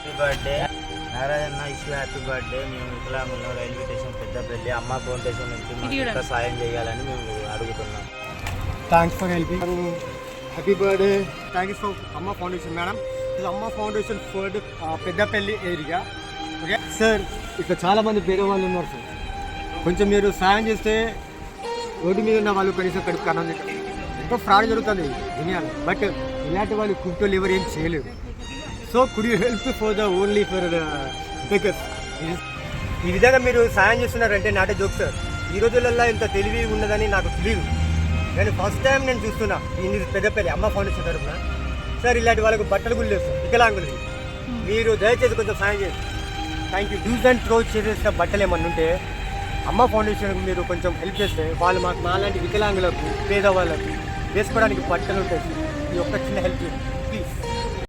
Happy birthday Narayana issue happy birthday. మేము వికలాంగులో railway station Peddapalli అమ్మ foundation నుంచి మాకు ఇంకా సాయం చేయాలని మేము అడుగుతున్నాం. Thanks for helping. Happy birthday. Thank you for అమ్మ ఫౌండేషన్ మేడం. ఇది అమ్మ foundation for Peddapalli area. Okay sir, ఇక్కడ చాలామంది పేదవాళ్ళు ఉన్నారు సార్. కొంచెం మీరు సాయం చేస్తే రోడ్డు మీద ఉన్న వాళ్ళు కనీసం కడుపు కారణం ఎంతో ఫ్రాడ్ జరుగుతుంది దునియాలో. బట్ ఇలాంటి వాళ్ళు కుట్టోళ్ళు ఎవరు ఏం చేయలేరు. So could you help for the only for bakers. ఈ విధంగా మీరు సాయం చేస్తున్నారంటే నాటే జోక్ సార్. ఈ రోజులలో ఇంత తెలివి ఉన్నదని నాకు తెలియదు. నేను ఫస్ట్ టైం నేను చూస్తున్నా ఈ పెద్దపల్లి అమ్మ ఫౌండేషన్ తరఫున. సార్ ఇలాంటి వాళ్ళకు బట్టలు కూడా లేవు సార్, వికలాంగులకి. మీరు దయచేసి కొంచెం సాయం చేయండి. Thank you. Use and throw చేసేసిన బట్టలు ఏమన్నా ఉంటే అమ్మ ఫౌండేషన్కి మీరు కొంచెం హెల్ప్ చేస్తే వాళ్ళు మాకు మాలాంటి వికలాంగులకు పేదవాళ్ళకు వేసుకోవడానికి బట్టలు ఉంటాయి. ఈ ఒక్క చిన్న హెల్ప్ చేయండి.